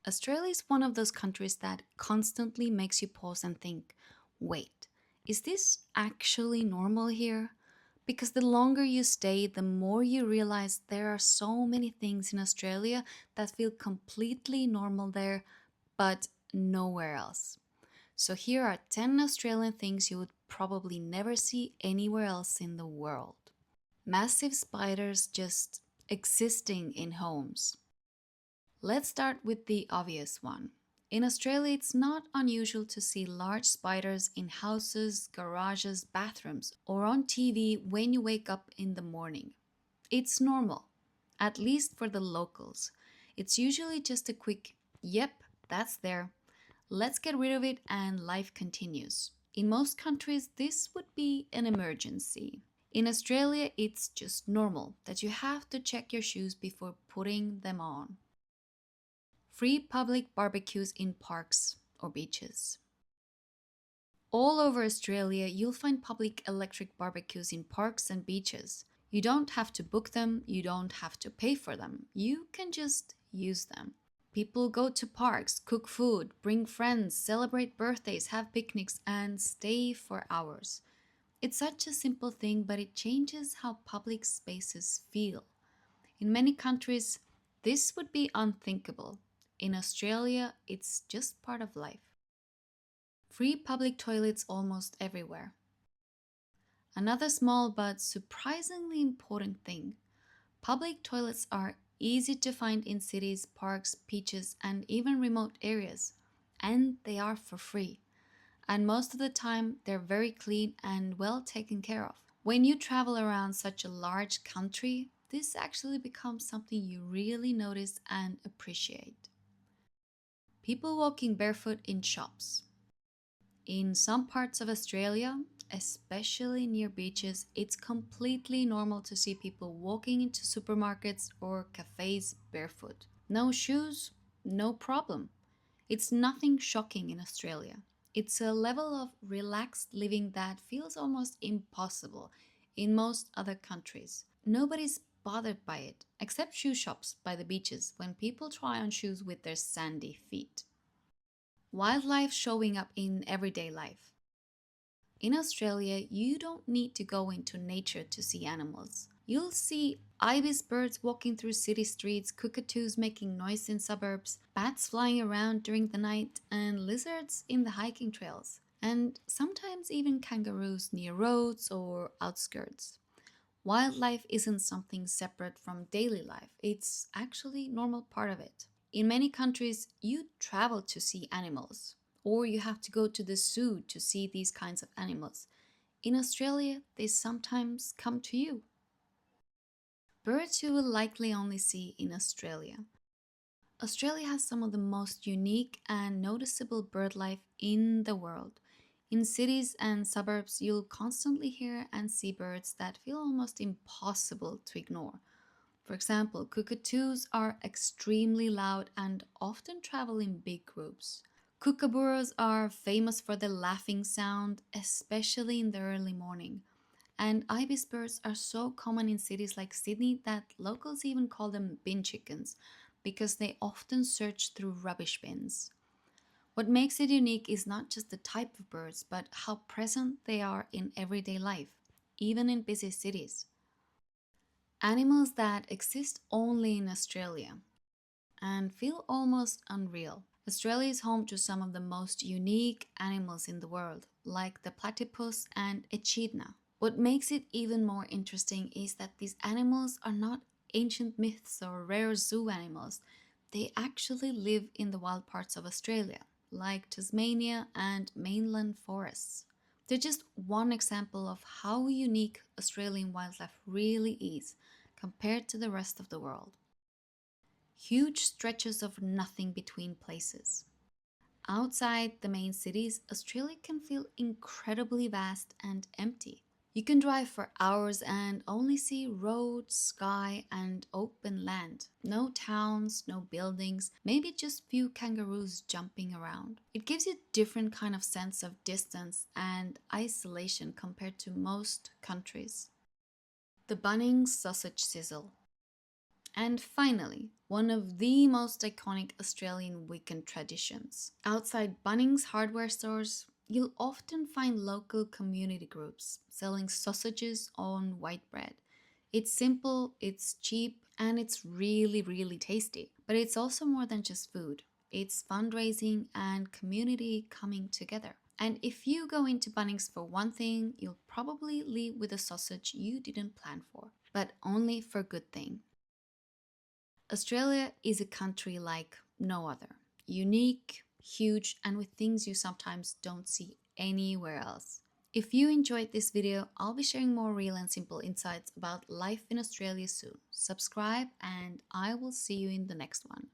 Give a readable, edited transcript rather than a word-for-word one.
Australia is one of those countries that constantly makes you pause and think, wait, is this actually normal here? Because the longer you stay, the more you realize there are so many things in Australia that feel completely normal there, but nowhere else. So here are 10 Australian things you would probably never see anywhere else in the world. Massive spiders just existing in homes. Let's start with the obvious one. In Australia, it's not unusual to see large spiders in houses, garages, bathrooms, or on TV when you wake up in the morning. It's normal, at least for the locals. It's usually just a quick, yep, that's there. Let's get rid of it and life continues. In most countries, this would be an emergency. In Australia, it's just normal that you have to check your shoes before putting them on. Free public barbecues in parks or beaches. All over Australia, you'll find public electric barbecues in parks and beaches. You don't have to book them, you don't have to pay for them, you can just use them. People go to parks, cook food, bring friends, celebrate birthdays, have picnics, and stay for hours. It's such a simple thing, but it changes how public spaces feel. In many countries, this would be unthinkable. In Australia, it's just part of life. Free public toilets almost everywhere. Another small but surprisingly important thing. Public toilets are easy to find in cities, parks, beaches, and even remote areas. And they are for free. And most of the time, they're very clean and well taken care of. When you travel around such a large country, this actually becomes something you really notice and appreciate. People walking barefoot in shops. In some parts of Australia, especially near beaches, it's completely normal to see people walking into supermarkets or cafes barefoot. No shoes, no problem. It's nothing shocking in Australia. It's a level of relaxed living that feels almost impossible in most other countries. Nobody's bothered by it, except shoe shops by the beaches when people try on shoes with their sandy feet. Wildlife showing up in everyday life. In Australia, you don't need to go into nature to see animals. You'll see ibis birds walking through city streets, cockatoos making noise in suburbs, bats flying around during the night, and lizards in the hiking trails. And sometimes even kangaroos near roads or outskirts. Wildlife isn't something separate from daily life, it's actually a normal part of it. In many countries, you travel to see animals, or you have to go to the zoo to see these kinds of animals. In Australia, they sometimes come to you. Birds you will likely only see in Australia. Australia has some of the most unique and noticeable bird life in the world. In cities and suburbs, you'll constantly hear and see birds that feel almost impossible to ignore. For example, cockatoos are extremely loud and often travel in big groups. Kookaburras are famous for their laughing sound, especially in the early morning. And ibis birds are so common in cities like Sydney that locals even call them bin chickens because they often search through rubbish bins. What makes it unique is not just the type of birds, but how present they are in everyday life, even in busy cities. Animals that exist only in Australia and feel almost unreal. Australia is home to some of the most unique animals in the world, like the platypus and echidna. What makes it even more interesting is that these animals are not ancient myths or rare zoo animals. They actually live in the wild parts of Australia, like Tasmania and mainland forests. They're just one example of how unique Australian wildlife really is compared to the rest of the world. Huge stretches of nothing between places. Outside the main cities, Australia can feel incredibly vast and empty. You can drive for hours and only see roads, sky, and open land. No towns, no buildings, maybe just few kangaroos jumping around. It gives you a different kind of sense of distance and isolation compared to most countries. The Bunnings sausage sizzle. And finally, one of the most iconic Australian weekend traditions. Outside Bunnings hardware stores, you'll often find local community groups selling sausages on white bread. It's simple, it's cheap, and it's really, really tasty. But it's also more than just food. It's fundraising and community coming together. And if you go into Bunnings for one thing, you'll probably leave with a sausage you didn't plan for, but only for good thing. Australia is a country like no other. Unique, huge, and with things you sometimes don't see anywhere else. If you enjoyed this video, I'll be sharing more real and simple insights about life in Australia soon. Subscribe and I will see you in the next one.